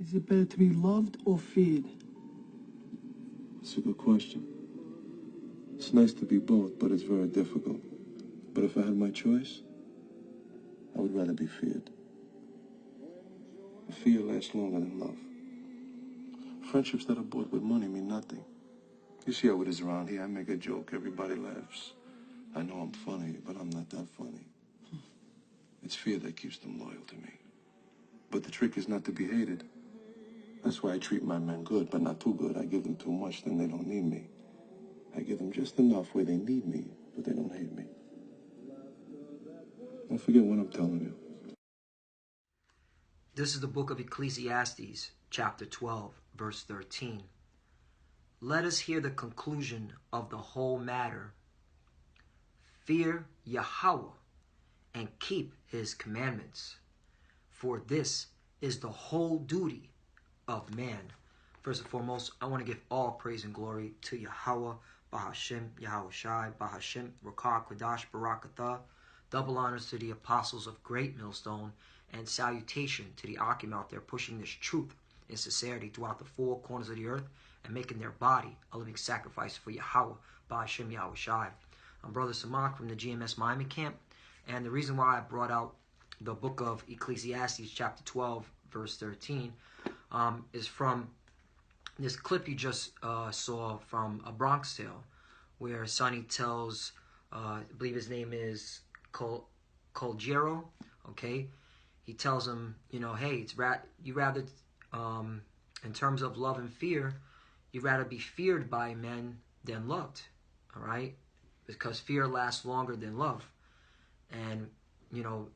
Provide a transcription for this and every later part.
Is it better to be loved or feared? It's a good question. It's nice to be both, but it's very difficult. But if I had my choice, I would rather be feared. Fear lasts longer than love. Friendships that are bought with money mean nothing. You see how it is around here. I make a joke, everybody laughs. I know I'm funny, but I'm not that funny. It's fear that keeps them loyal to me. But the trick is not to be hated. That's why I treat my men good, but not too good. I give them too much, then they don't need me. I give them just enough where they need me, but they don't hate me. Don't forget what I'm telling you. This is the book of Ecclesiastes, chapter 12, verse 13. Let us hear the conclusion of the whole matter. Fear Yahweh and keep his commandments, for this is the whole duty of man. First and foremost, I want to give all praise and glory to Yahweh, Bahashem, Yahweh Shai, Bahashem, Rakah, Kodash, Barakatah. Double honors to the apostles of Great Millstone, and salutation to the Akim out there pushing this truth and sincerity throughout the four corners of the earth and making their body a living sacrifice for Yahweh, Bahashem, Yahweh Shai. I'm Brother Samak from the GMS Miami camp, and the reason why I brought out the book of Ecclesiastes chapter 12 verse 13 is from this clip you just saw from A Bronx Tale, where Sonny tells, I believe his name is Colgero, okay? He tells him, you know, hey, it's you rather, in terms of love and fear, you'd rather be feared by men than loved, all right? Because fear lasts longer than love. And, you know,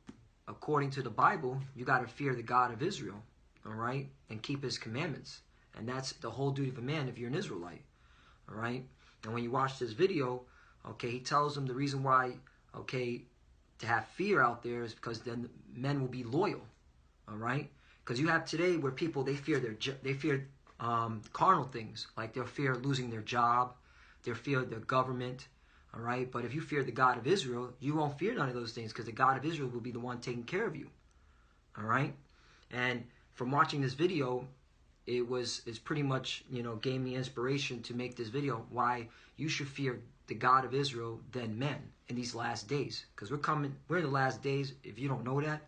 according to the Bible, you got to fear the God of Israel, all right? And keep his commandments. And that's the whole duty of a man if you're an Israelite, all right? And when you watch this video, okay, he tells him the reason why, okay, to have fear out there is because then men will be loyal, all right? Because you have today where people, they fear carnal things, like they'll fear losing their job, they'll fear the government, all right? But if you fear the God of Israel, you won't fear none of those things because the God of Israel will be the one taking care of you, all right? And from watching this video, it's pretty much, you know, gave me inspiration to make this video, why you should fear the God of Israel than men in these last days. Because we're in the last days. If you don't know that,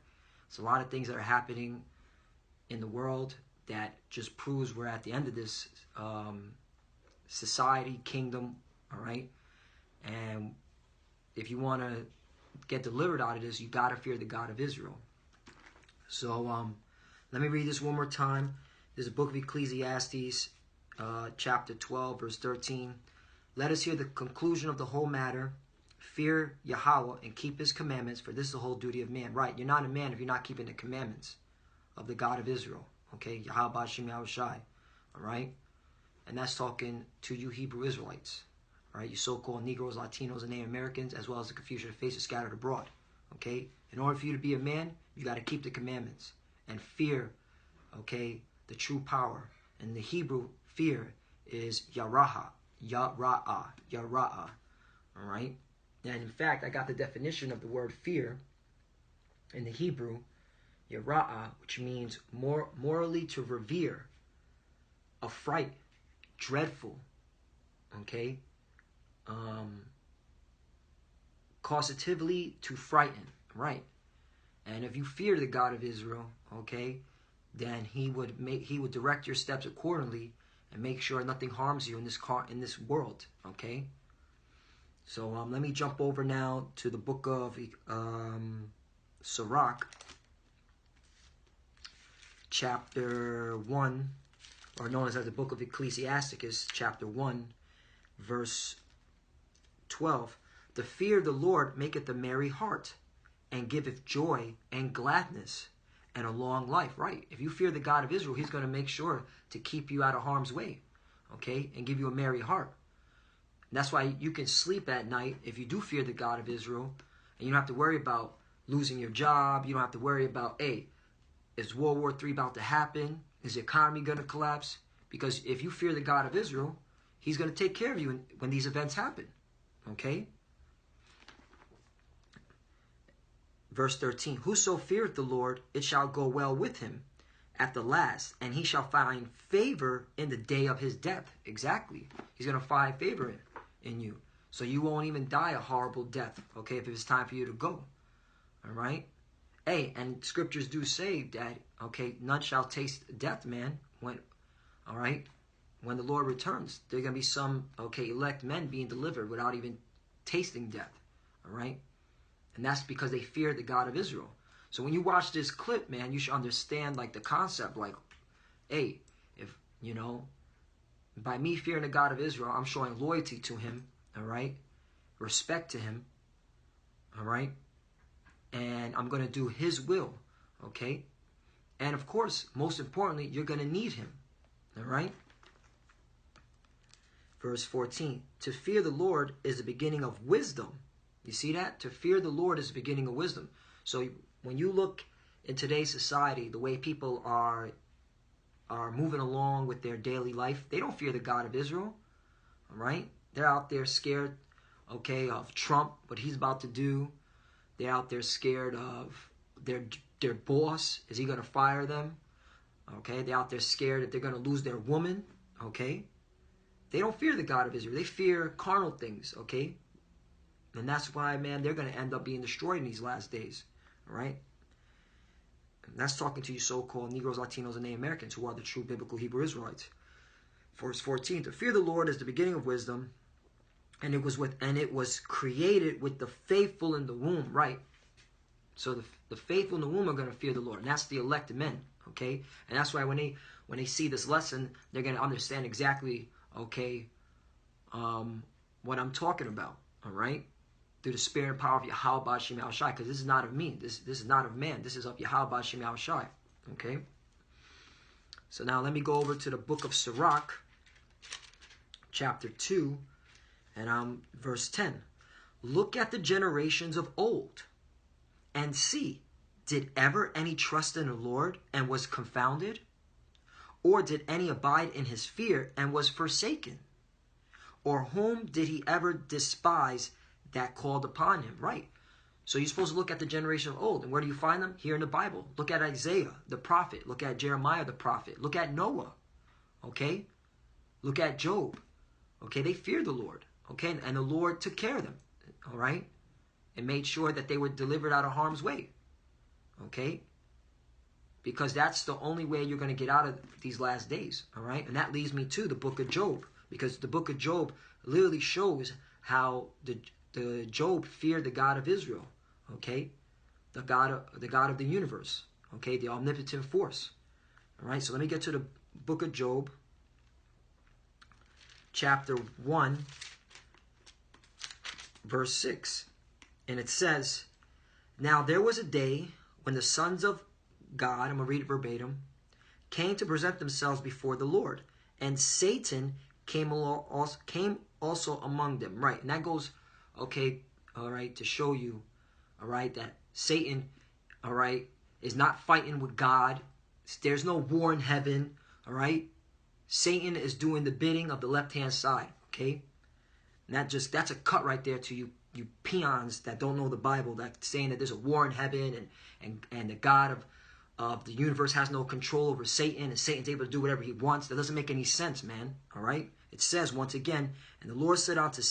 it's a lot of things that are happening in the world that just proves we're at the end of this society, kingdom, all right? And if you want to get delivered out of this, you got to fear the God of Israel. So let me read this one more time. This is the book of Ecclesiastes, chapter 12, verse 13. Let us hear the conclusion of the whole matter. Fear Yahweh and keep his commandments, for this is the whole duty of man. Right, you're not a man if you're not keeping the commandments of the God of Israel. Okay, Yahweh Ba'ashem Yahweh Shai. All right? And that's talking to you Hebrew Israelites. All right, you so-called Negroes, Latinos, and Native Americans, as well as the confusion of faces scattered abroad. Okay? In order for you to be a man, you got to keep the commandments and fear, okay, the true power. And the Hebrew fear is Yaraha. Yara'ah. Yara'ah. All right? And in fact, I got the definition of the word fear in the Hebrew, Yara'ah, which means morally to revere, affright, dreadful, okay? Causatively to frighten, right? And if you fear the God of Israel, okay, then he would direct your steps accordingly and make sure nothing harms you in this world, okay? So let me jump over now to the book of Sirach, chapter 1, or known as the book of Ecclesiasticus, chapter 1, verse 12. The fear of the Lord maketh a merry heart, and giveth joy and gladness, and a long life. Right? If you fear the God of Israel, he's going to make sure to keep you out of harm's way, okay, and give you a merry heart. And that's why you can sleep at night if you do fear the God of Israel, and you don't have to worry about losing your job. You don't have to worry about, hey, is World War III about to happen? Is the economy going to collapse? Because if you fear the God of Israel, he's going to take care of you when these events happen, okay? Verse 13, whoso feareth the Lord, it shall go well with him, at the last, and he shall find favor in the day of his death. Exactly. He's going to find favor in you. So you won't even die a horrible death, okay, if it's time for you to go. All right? Hey, and scriptures do say that, okay, none shall taste death, man. All right? When the Lord returns, there are going to be some, okay, elect men being delivered without even tasting death. All right? And that's because they fear the God of Israel. So when you watch this clip, man, you should understand, like, the concept. Like, hey, if, you know, by me fearing the God of Israel, I'm showing loyalty to him. All right? Respect to him. All right? And I'm going to do his will. Okay? And, of course, most importantly, you're going to need him. All right? Verse 14, to fear the Lord is the beginning of wisdom. You see that? To fear the Lord is the beginning of wisdom. So when you look in today's society, the way people are moving along with their daily life, they don't fear the God of Israel. All right? They're out there scared, okay, of Trump, what he's about to do. They're out there scared of their boss. Is he going to fire them? Okay? They're out there scared that they're going to lose their woman. Okay? They don't fear the God of Israel. They fear carnal things, okay? And that's why, man, they're going to end up being destroyed in these last days, all right? And that's talking to you so-called Negroes, Latinos, and Native Americans who are the true biblical Hebrew Israelites. Verse 14, to fear the Lord is the beginning of wisdom, and it was created with the faithful in the womb, right? So the faithful in the womb are going to fear the Lord, and that's the elected men, okay? And that's why when they see this lesson, they're going to understand exactly, okay, what I'm talking about, all right? Through the spirit and power of Yahweh B'Shem Yahushai, because this is not of me. This is not of man. This is of Yahweh B'Shem Yahushai, okay? So now let me go over to the book of Sirach, chapter 2, and verse 10. Look at the generations of old, and see, did ever any trust in the Lord and was confounded? Or did any abide in his fear and was forsaken? Or whom did he ever despise that called upon him? Right. So you're supposed to look at the generation of old. And where do you find them? Here in the Bible. Look at Isaiah, the prophet. Look at Jeremiah, the prophet. Look at Noah. Okay? Look at Job. Okay? They feared the Lord. Okay? And the Lord took care of them. All right? And made sure that they were delivered out of harm's way. Okay? Because that's the only way you're going to get out of these last days. All right? And that leads me to the book of Job. Because the book of Job literally shows how the Job feared the God of Israel. Okay? The God of the universe. Okay? The omnipotent force. All right? So let me get to the book of Job. Chapter 1. Verse 6. And it says, now there was a day when the sons of God, I'm going to read it verbatim, came to present themselves before the Lord. And Satan came also among them. Right. And that goes, okay, all right, to show you, all right, that Satan, all right, is not fighting with God. There's no war in heaven. All right. Satan is doing the bidding of the left-hand side. Okay. And that's a cut right there to you peons that don't know the Bible, that saying that there's a war in heaven and the God of the universe has no control over Satan and Satan's able to do whatever he wants. That doesn't make any sense, man. All right? It says once again, and the Lord said unto,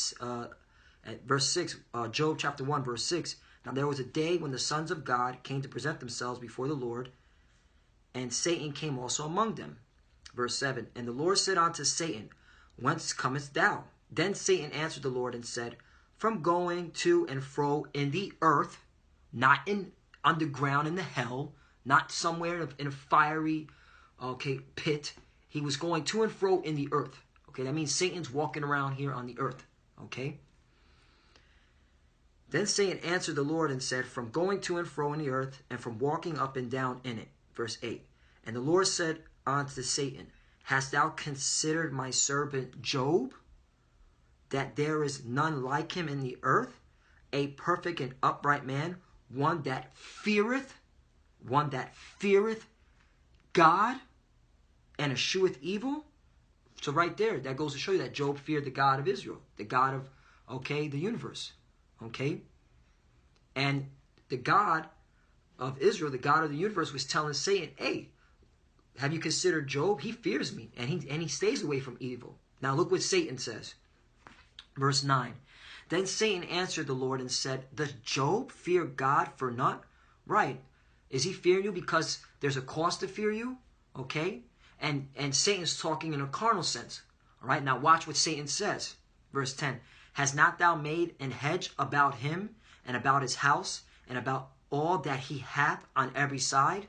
at verse 6, Job chapter 1, verse 6, now there was a day when the sons of God came to present themselves before the Lord, and Satan came also among them. Verse 7, and the Lord said unto Satan, whence comest thou? Then Satan answered the Lord and said, from going to and fro in the earth, not in underground in the hell, not somewhere in a fiery, okay, pit. He was going to and fro in the earth. Okay, that means Satan's walking around here on the earth. Okay. Then Satan answered the Lord and said, from going to and fro in the earth, and from walking up and down in it. Verse 8. And the Lord said unto Satan, hast thou considered my servant Job, that there is none like him in the earth, a perfect and upright man, one that feareth God and escheweth evil? So right there, that goes to show you that Job feared the God of Israel, the God of, okay, the universe, okay? And the God of Israel, the God of the universe, was telling Satan, hey, have you considered Job? He fears me, and he stays away from evil. Now look what Satan says. Verse 9. Then Satan answered the Lord and said, does Job fear God for naught? Right. Is he fearing you because there's a cause to fear you? Okay. And Satan's talking in a carnal sense. All right. Now watch what Satan says. Verse 10. Has not thou made an hedge about him and about his house and about all that he hath on every side?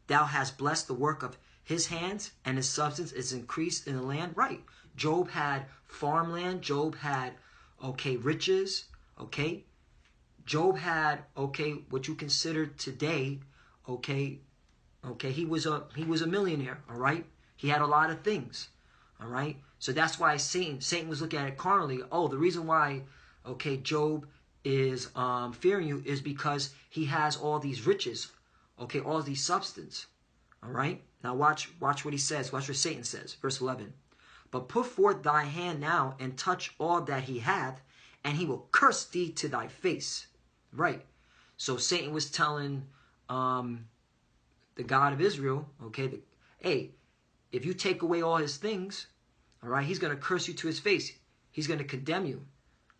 Thou hast blessed the work of his hands, and his substance is increased in the land. Right. Job had farmland. Job had, okay, riches. Okay. Job had, okay, what you consider today, okay, he was a millionaire, all right? He had a lot of things, all right? So that's why Satan was looking at it carnally. Oh, the reason why, okay, Job is fearing you is because he has all these riches, okay, all these substance, all right? Now watch what he says. Watch what Satan says, verse 11. But put forth thy hand now and touch all that he hath, and he will curse thee to thy face. Right. So Satan was telling the God of Israel, okay, hey, if you take away all his things, all right, he's going to curse you to his face. He's going to condemn you.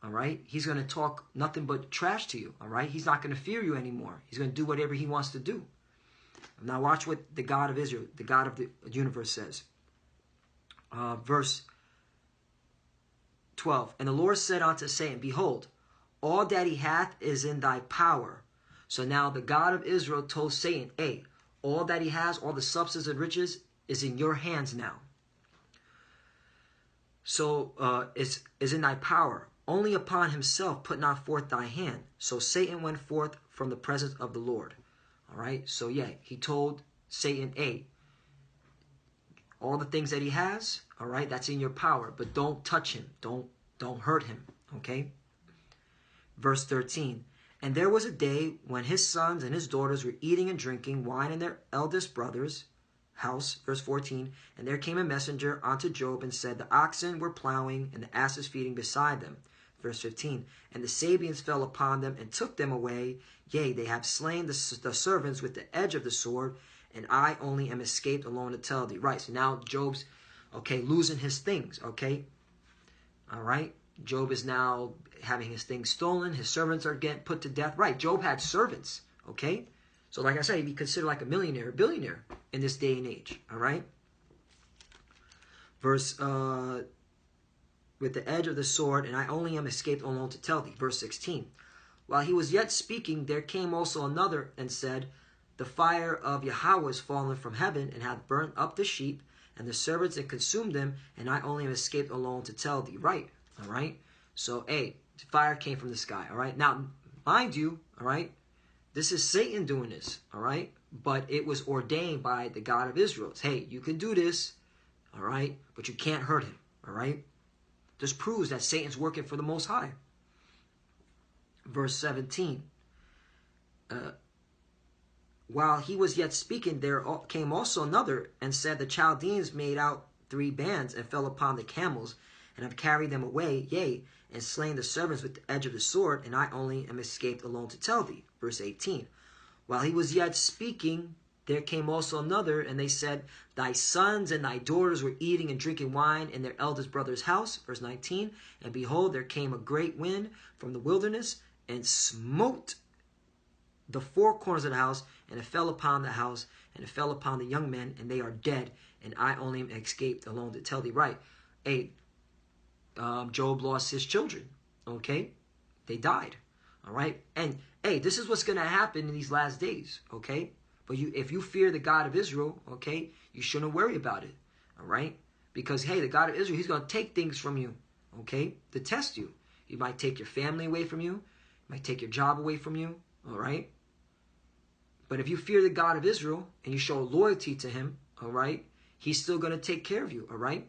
All right. He's going to talk nothing but trash to you. All right. He's not going to fear you anymore. He's going to do whatever he wants to do. Now watch what the God of Israel, the God of the universe says. Verse 12. And the Lord said unto Satan, behold, all that he hath is in thy power. So now the God of Israel told Satan, hey, all that he has, all the substance and riches is in your hands now. So is in thy power. Only upon himself put not forth thy hand. So Satan went forth from the presence of the Lord. All right. So yeah, he told Satan, hey, all the things that he has, all right, that's in your power, but don't touch him. Don't hurt him. Okay. Verse 13, and there was a day when his sons and his daughters were eating and drinking wine in their eldest brother's house. Verse 14, and there came a messenger unto Job and said, the oxen were plowing and the asses feeding beside them. Verse 15, and the Sabeans fell upon them and took them away. Yea, they have slain the servants with the edge of the sword, and I only am escaped alone to tell thee. Right, so now Job's, okay, losing his things, okay? All right. Job is now having his things stolen. His servants are getting put to death. Right. Job had servants. Okay. So like I said, he'd be considered like a millionaire, a billionaire in this day and age. All right. Verse, with the edge of the sword, and I only am escaped alone to tell thee. Verse 16. While he was yet speaking, there came also another and said, the fire of Yahweh is fallen from heaven and hath burnt up the sheep and the servants and consumed them, and I only am escaped alone to tell thee. Right. All right. So, hey, fire came from the sky. All right. Now, mind you, all right, this is Satan doing this. All right. But it was ordained by the God of Israel. Hey, you can do this. All right. But you can't hurt him. All right. This proves that Satan's working for the Most High. Verse 17. While he was yet speaking, there came also another and said, the Chaldeans made out 3 bands and fell upon the camels and have carried them away, yea, and slain the servants with the edge of the sword, and I only am escaped alone to tell thee. Verse 18. While he was yet speaking, there came also another, and they said, thy sons and thy daughters were eating and drinking wine in their eldest brother's house. Verse 19. And behold, there came a great wind from the wilderness, and smote the 4 corners of the house, and it fell upon the house, and it fell upon the young men, and they are dead, and I only am escaped alone to tell thee. Right. Hey, Job lost his children. Okay. They died. All right. And hey, this is what's going to happen in these last days. Okay. But if you fear the God of Israel, okay, you shouldn't worry about it. All right. Because, hey, the God of Israel, he's going to take things from you. Okay. To test you. He might take your family away from you. He might take your job away from you. All right. But if you fear the God of Israel and you show loyalty to him, all right, he's still going to take care of you, all right?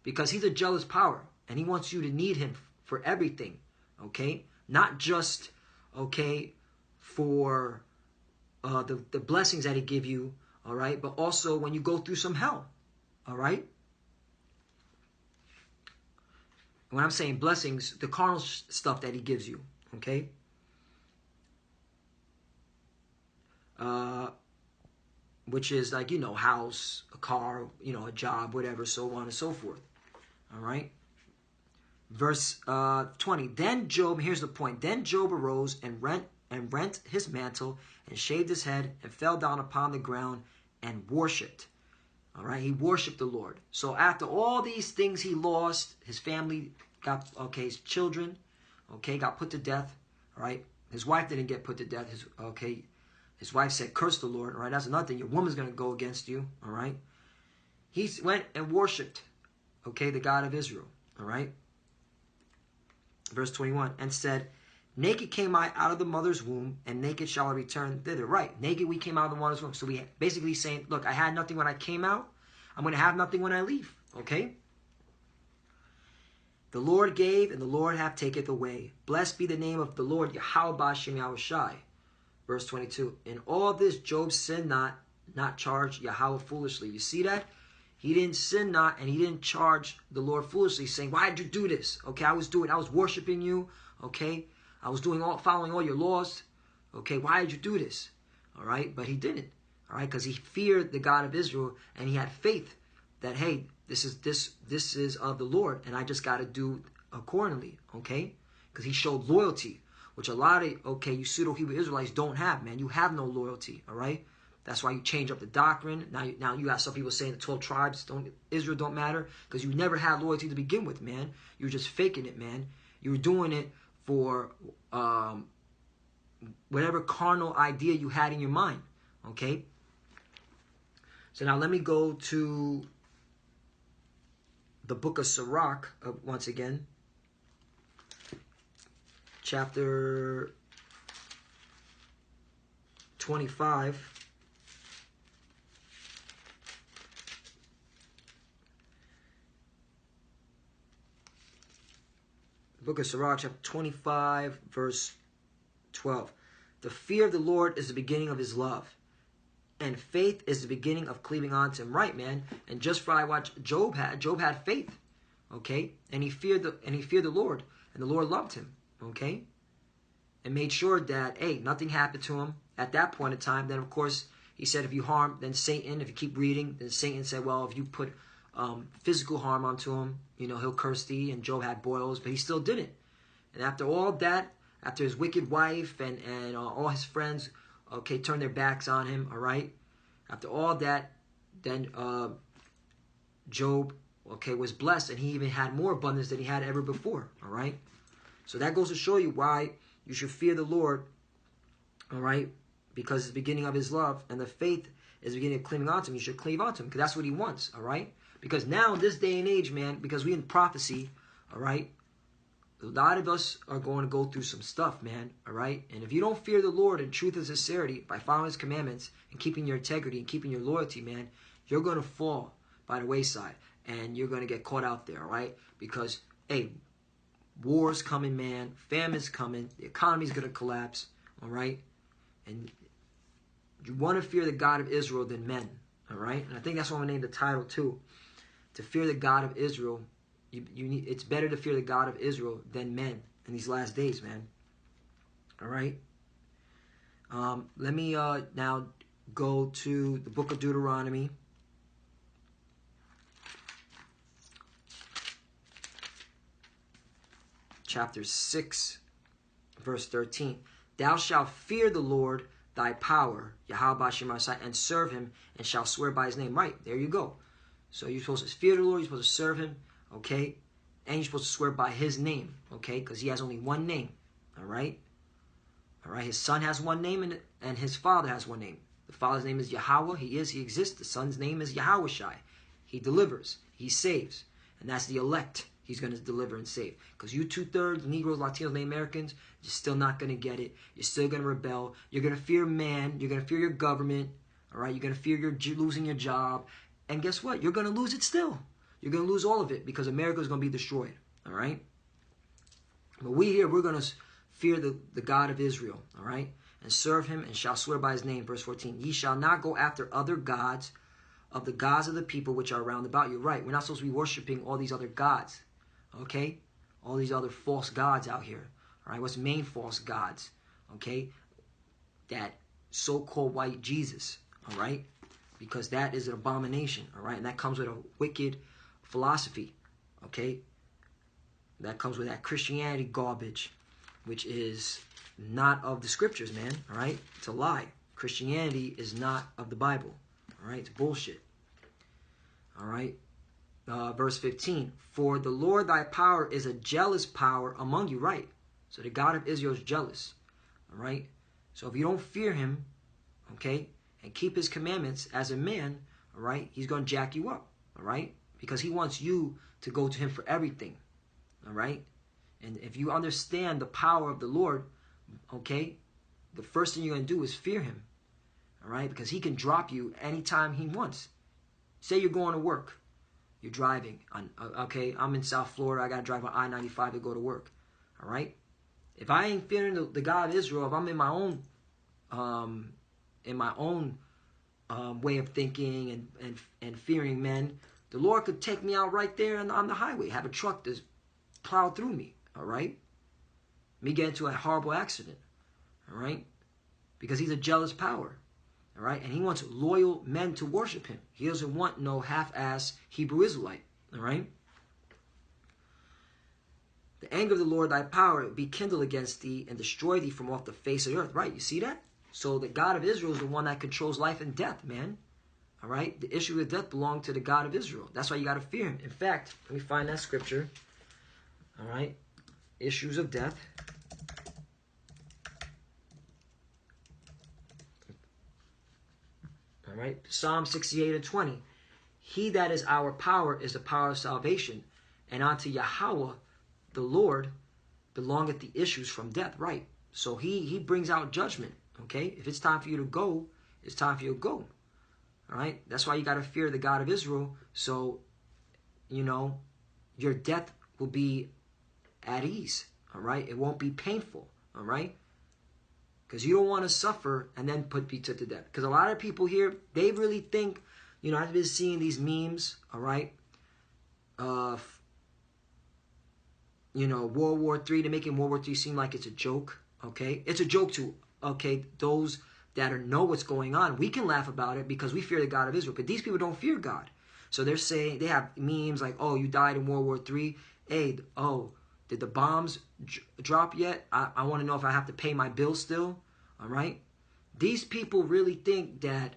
Because he's a jealous power and he wants you to need him for everything, okay? Not just, okay, for the blessings that he give you, all right, but also when you go through some hell, all right? When I'm saying blessings, the carnal stuff that he gives you, okay? which is like, you know, house, a car, you know, a job, whatever, so on and so forth. All right. Verse 20. Then Job, here's the point. Then Job arose and rent his mantle and shaved his head and fell down upon the ground and worshipped. All right. He worshipped the Lord. So after all these things he lost, his family got, okay, his children, okay, got put to death. All right. His wife didn't get put to death. His wife said, curse the Lord. All right. That's another thing. Your woman's going to go against you. All right. He went and worshipped, okay, the God of Israel. All right. Verse 21, and said, naked came I out of the mother's womb, and naked shall I return thither. Right, naked we came out of the mother's womb. So we basically saying, look, I had nothing when I came out. I'm going to have nothing when I leave. Okay? The Lord gave, and the Lord hath taketh away. Blessed be the name of the Lord, Yahweh B'Shem Yahushai. Verse 22, in all this Job sinned not charged Yahweh foolishly. You see that? He didn't sin not, and he didn't charge the Lord foolishly, saying, why did you do this? Okay, I was worshiping you. Okay, I was following all your laws. Okay, why did you do this? All right, but he didn't. All right, because he feared the God of Israel, and he had faith that, hey, this is of the Lord, and I just got to do accordingly. Okay, because he showed loyalty, which a lot of, you pseudo-Hebrew Israelites don't have, man. You have no loyalty. All right. That's why you change up the doctrine. Now you got some people saying the 12 tribes Israel don't matter, because you never had loyalty to begin with, man. You were just faking it, man. You were doing it for whatever carnal idea you had in your mind. Okay. So now let me go to the book of Sirach once again, chapter 25. Book of Sirach, chapter 25, verse 12. The fear of the Lord is the beginning of his love, and faith is the beginning of cleaving on to him. Right, man. And just for what Job had faith, okay, and he feared the Lord, and the Lord loved him, okay, and made sure that, hey, nothing happened to him at that point in time. Then of course he said, if you harm, then Satan. If you keep reading, then Satan said, well, if you put physical harm onto him, you know, he'll curse thee. And Job had boils, but he still didn't. And after all that, after his wicked wife and all his friends, okay, turned their backs on him, all right, after all that, then Job, okay, was blessed, and he even had more abundance than he had ever before, all right. So that goes to show you why you should fear the Lord, all right, because it's the beginning of his love, and the faith is the beginning of cleaving onto him. You should cleave onto him, because that's what he wants, all right. Because now in this day and age, man, because we in prophecy, all right, a lot of us are going to go through some stuff, man, all right? And if you don't fear the Lord in truth and sincerity by following his commandments and keeping your integrity and keeping your loyalty, man, you're going to fall by the wayside, and you're going to get caught out there, all right? Because, hey, war's coming, man, famine's coming, the economy's going to collapse, all right? And you want to fear the God of Israel than men, all right? And I think that's what I'm going to name the title, too. To fear the God of Israel, it's better to fear the God of Israel than men in these last days, man. All right. Let me now go to the book of Deuteronomy, chapter 6, verse 13. Thou shalt fear the Lord thy power, Yahweh B'Shem Yahushai, and serve him, and shall swear by his name. Right, there you go. So you're supposed to fear the Lord, you're supposed to serve him, okay? And you're supposed to swear by his name, okay? Because he has only one name, all right? All right, his son has one name, and his father has one name. The father's name is Yahweh, he exists. The son's name is Yahushai. He delivers, he saves. And that's the elect he's going to deliver and save. Because you 2/3 Negroes, Latinos, Native Americans, you're still not going to get it. You're still going to rebel. You're going to fear man. You're going to fear your government, all right? You're going to fear losing your job. And guess what? You're going to lose it still. You're going to lose all of it because America is going to be destroyed. All right? But we here, we're going to fear the God of Israel. All right? And serve him and shall swear by his name. Verse 14. Ye shall not go after other gods of the gods of the people which are round about you. Right? We're not supposed to be worshiping all these other gods. Okay? All these other false gods out here. All right? What's the main false gods? Okay? That so-called white Jesus. All right? because that is an abomination, all right? And that comes with a wicked philosophy, okay? That comes with that Christianity garbage, which is not of the scriptures, man, all right? It's a lie. Christianity is not of the Bible, all right? It's bullshit, all right? Verse 15, for the Lord thy power is a jealous power among you, right? So the God of Israel is jealous, all right? So if you don't fear him, okay, and keep his commandments as a man, all right, he's going to jack you up, all right? Because he wants you to go to him for everything, all right? And if you understand the power of the Lord, okay, the first thing you're going to do is fear him, all right? Because he can drop you anytime he wants. Say you're going to work. You're driving. Okay, I'm in South Florida. I got to drive on I-95 to go to work, all right? If I ain't fearing the God of Israel, if I'm in my own way of thinking and fearing men, the Lord could take me out right there on the highway, have a truck just plow through me, all right? Me get into a horrible accident, all right? Because he's a jealous power, all right? And he wants loyal men to worship him. He doesn't want no half-ass Hebrew Israelite, all right? The anger of the Lord thy power be kindled against thee and destroy thee from off the face of the earth, right? You see that? So the God of Israel is the one that controls life and death, man. All right? The issue of death belongs to the God of Israel. That's why you got to fear him. In fact, let me find that scripture. All right? Issues of death. All right? Psalm 68 and 20. He that is our power is the power of salvation, and unto Yahweh, the Lord, belongeth the issues from death, right? So he brings out judgment, okay? If it's time for you to go, it's time for you to go, all right? That's why you got to fear the God of Israel, so, you know, your death will be at ease, all right? It won't be painful, all right? Because you don't want to suffer and then put me to death. Because a lot of people here, they really think, you know, I've been seeing these memes, all right, you know, World War III, they're making World War III seem like it's a joke, okay? It's a joke to, okay, those that know what's going on. We can laugh about it because we fear the God of Israel, but these people don't fear God. So they're saying, they have memes like, oh, you died in World War III. Hey, oh, did the bombs drop yet? I want to know if I have to pay my bill still, all right? These people really think that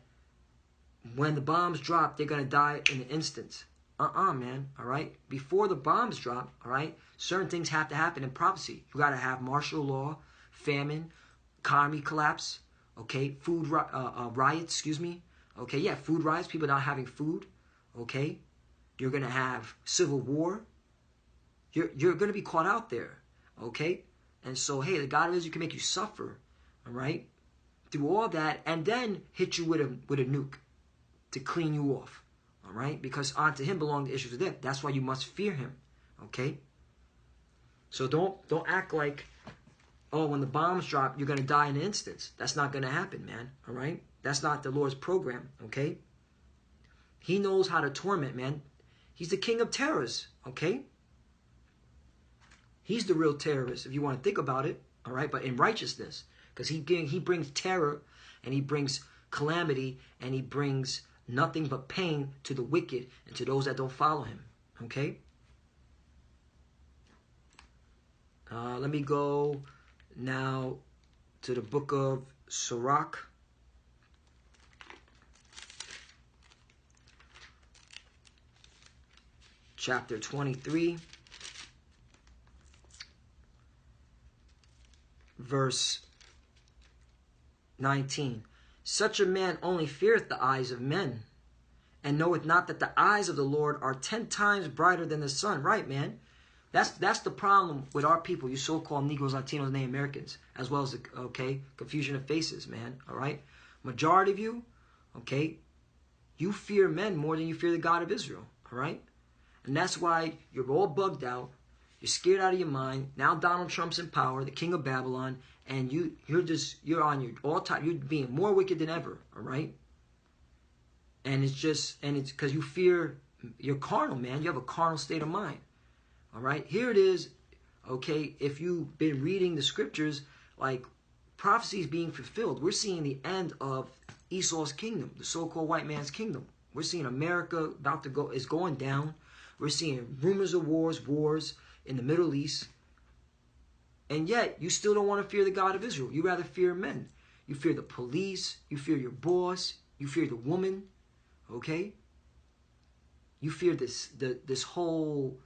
when the bombs drop, they're going to die in an instant. Man, all right? Before the bombs drop, all right, certain things have to happen in prophecy. You got to have martial law, famine, economy collapse, okay, food riots, excuse me. Okay, yeah, food riots, people not having food, okay? You're going to have civil war. You're going to be caught out there, okay? And so, hey, the God of Israel can make you suffer, all right, through all that, and then hit you with a nuke to clean you off. All right? Because unto him belong the issues of death. That's why you must fear him. Okay? So don't act like, oh, when the bombs drop, you're going to die in an instant. That's not going to happen, man. All right? That's not the Lord's program. Okay? He knows how to torment, man. He's the king of terrors. Okay? He's the real terrorist, if you want to think about it. All right? But in righteousness. Because he brings terror, and he brings calamity, and he brings nothing but pain to the wicked and to those that don't follow him. Okay? Let me go now to the book of Sirach. Chapter 23. Verse 19. Such a man only feareth the eyes of men, and knoweth not that the eyes of the Lord are 10 times brighter than the sun. Right, man? That's the problem with our people, you so-called Negroes, Latinos, and Native Americans, as well as the, okay, confusion of faces, man. All right? Majority of you, okay, you fear men more than you fear the God of Israel. All right? And that's why you're all bugged out. You're scared out of your mind. Now Donald Trump's in power, the king of Babylon, and you're on your all time. You're being more wicked than ever. All right. And it's because you fear. You're carnal, man. You have a carnal state of mind. All right. Here it is. Okay. If you've been reading the scriptures, like prophecies being fulfilled, we're seeing the end of Esau's kingdom, the so-called white man's kingdom. We're seeing America is going down. We're seeing rumors of wars in the Middle East. And yet, you still don't want to fear the God of Israel. You rather fear men. You fear the police. You fear your boss. You fear the woman. Okay? You fear this whole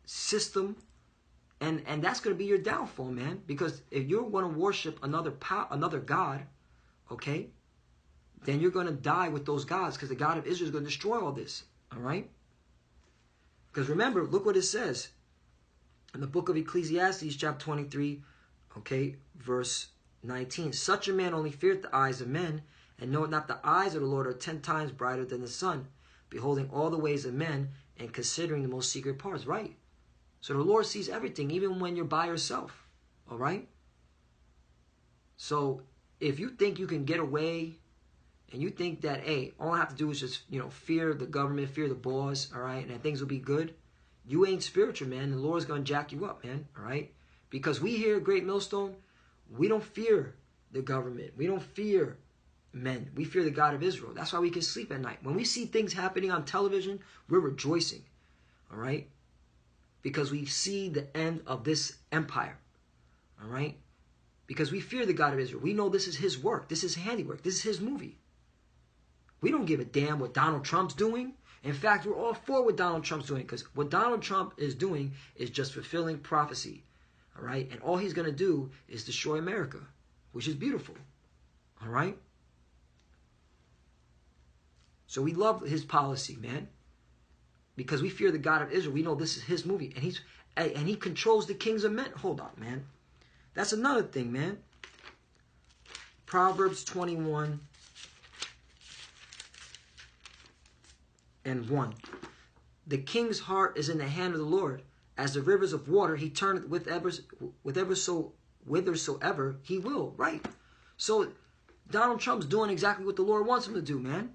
system. And that's going to be your downfall, man. Because if you're going to worship another God, okay, then you're going to die with those gods, because the God of Israel is going to destroy all this. All right? Because remember, look what it says in the book of Ecclesiastes, chapter 23, okay, verse 19. Such a man only feareth the eyes of men, and knoweth not the eyes of the Lord are 10 times brighter than the sun, beholding all the ways of men, and considering the most secret parts. Right? So the Lord sees everything, even when you're by yourself. All right? So if you think you can get away, and you think that, hey, all I have to do is just, fear the government, fear the boss, all right, and that things will be good, you ain't spiritual, man. The Lord's going to jack you up, man, all right? Because we here at Great Millstone, we don't fear the government. We don't fear men. We fear the God of Israel. That's why we can sleep at night. When we see things happening on television, we're rejoicing, all right? Because we see the end of this empire, all right? Because we fear the God of Israel. We know this is his work. This is handiwork. This is his movie. We don't give a damn what Donald Trump's doing. In fact, we're all for what Donald Trump's doing, because what Donald Trump is doing is just fulfilling prophecy, all right? And all he's going to do is destroy America, which is beautiful, all right? So we love his policy, man, because we fear the God of Israel. We know this is his movie, and he controls the kings of men. Hold on, man. That's another thing, man. Proverbs 21 and 1. The king's heart is in the hand of the Lord. As the rivers of water, he turneth whithersoever he will. Right. So Donald Trump's doing exactly what the Lord wants him to do, man.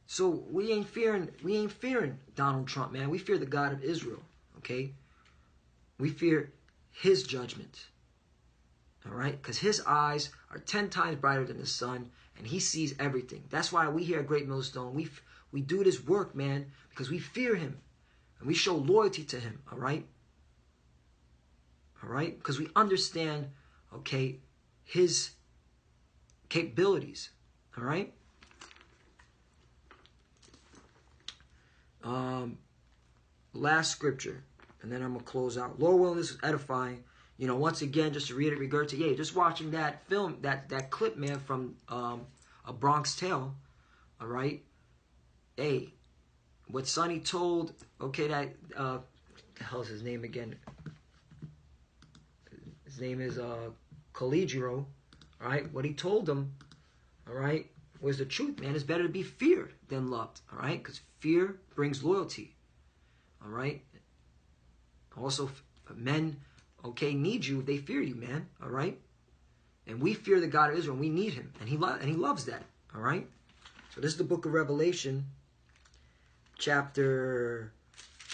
So we ain't fearing Donald Trump, man. We fear the God of Israel. Okay? We fear his judgment. All right? Because his eyes are 10 times brighter than the sun, and he sees everything. That's why we here at Great Millstone, we do this work, man, because we fear him. And we show loyalty to him, all right? All right? Because we understand, okay, his capabilities, all right? Last scripture, and then I'm going to close out. Lord willing, this is edifying. Once again, just to regurgitate, just watching that film, that clip, man, from A Bronx Tale, all right? Hey, what Sonny told, okay, that, the hell's his name again? His name is Caligero, all right? What he told him, all right, was the truth, man. It's better to be feared than loved, all right? Because fear brings loyalty, all right? Also, men, okay, need you if they fear you, man, all right? And we fear the God of Israel, and we need him, and he loves that, all right? So this is the book of Revelation, chapter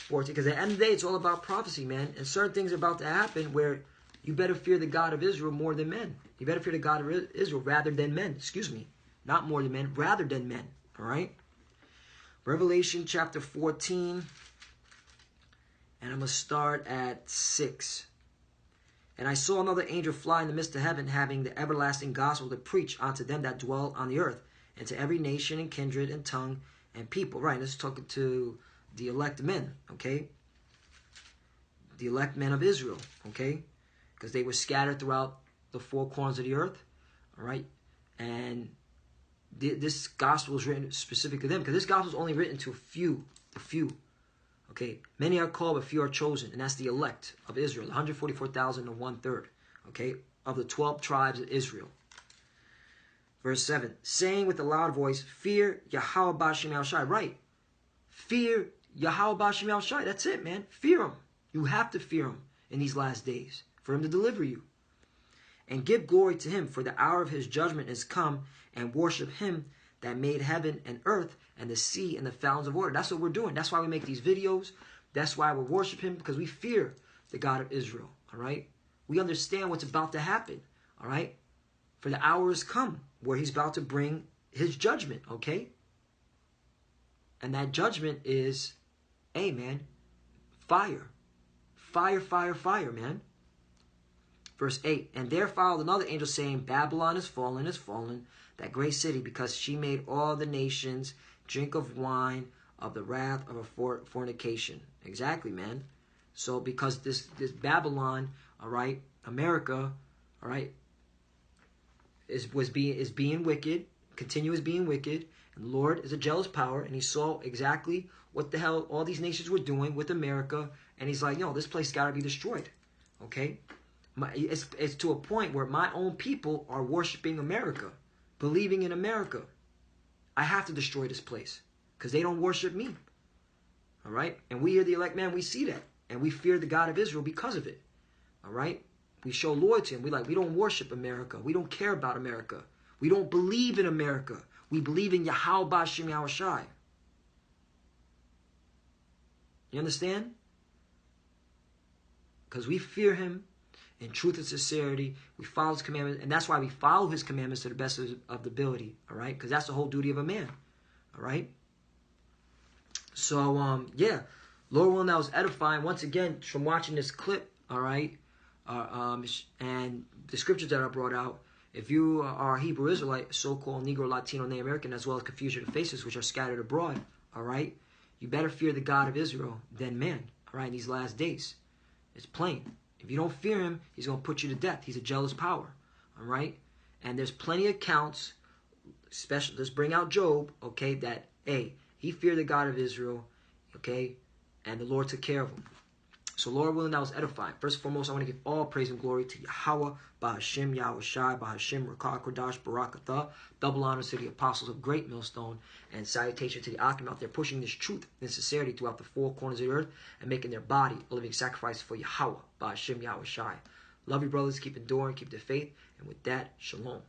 14, because at the end of the day, it's all about prophecy, man, and certain things are about to happen where you better fear the God of Israel more than men. You better fear the God of Israel rather than men, excuse me, not more than men, rather than men, all right? Revelation chapter 14, and I'm going to start at 6. And I saw another angel fly in the midst of heaven, having the everlasting gospel to preach unto them that dwell on the earth, and to every nation and kindred and tongue and people. Right, this is talking to the elect men, okay? The elect men of Israel, okay? Because they were scattered throughout the four corners of the earth, all right? And this gospel is written specific to them, because this gospel is only written to a few. Okay, many are called, but few are chosen, and that's the elect of Israel, 144,000 to 1/3, okay, of the 12 tribes of Israel. Verse 7, saying with a loud voice, fear Yahweh Ba'Shem Yahushai. Right, fear Yahweh Ba'Shem Yahushai. That's it, man. Fear him. You have to fear him in these last days for him to deliver you. And give glory to him, for the hour of his judgment is come, and worship him that made heaven and earth and the sea and the fountains of water. That's what we're doing. That's why we make these videos. That's why we worship him, because we fear the God of Israel, all right? We understand what's about to happen, all right? For the hour has come where he's about to bring his judgment, okay? And that judgment is, hey, man, fire. Fire, fire, fire, man. Verse 8, and there followed another angel saying, Babylon is fallen, that great city, because she made all the nations drink of wine of the wrath of her fornication. Exactly, man. So because this Babylon, all right, America, all right, is being wicked, continues being wicked, and the Lord is a jealous power, and he saw exactly what the hell all these nations were doing with America, and he's like, this place got to be destroyed, okay? It's to a point where my own people are worshiping America, believing in America. I have to destroy this place because they don't worship me, all right? And we are the elect man, we see that, and we fear the God of Israel because of it, all right? We show loyalty, and we don't worship America. We don't care about America. We don't believe in America. We believe in Yahweh Ba'Shem Yahushai. You understand? Because we fear him in truth and sincerity. We follow his commandments, and that's why we follow his commandments to the best of the ability, all right? Because that's the whole duty of a man, all right? So, yeah, Lord willing, that was edifying. Once again, from watching this clip, all right, and the scriptures that are brought out, if you are a Hebrew Israelite, so-called Negro, Latino, Native American, as well as confusion of faces, which are scattered abroad, all right, you better fear the God of Israel than man, all right, in these last days. It's plain. If you don't fear him, he's going to put you to death. He's a jealous power, all right? And there's plenty of accounts, especially, let's bring out Job, okay, that, hey, he feared the God of Israel, okay, and the Lord took care of him. So, Lord willing, that was edifying. First and foremost, I want to give all praise and glory to Yahweh, Ba'Hashem, Yahushai, Ba'Hashem, Rakah, Kodash, Barakatha. Double honors to the apostles of Great Millstone, and salutation to the Akim out there pushing this truth and sincerity throughout the four corners of the earth and making their body a living sacrifice for Yahweh, Ba'Hashem, Yahushai. Love you, brothers. Keep enduring, keep the faith. And with that, shalom.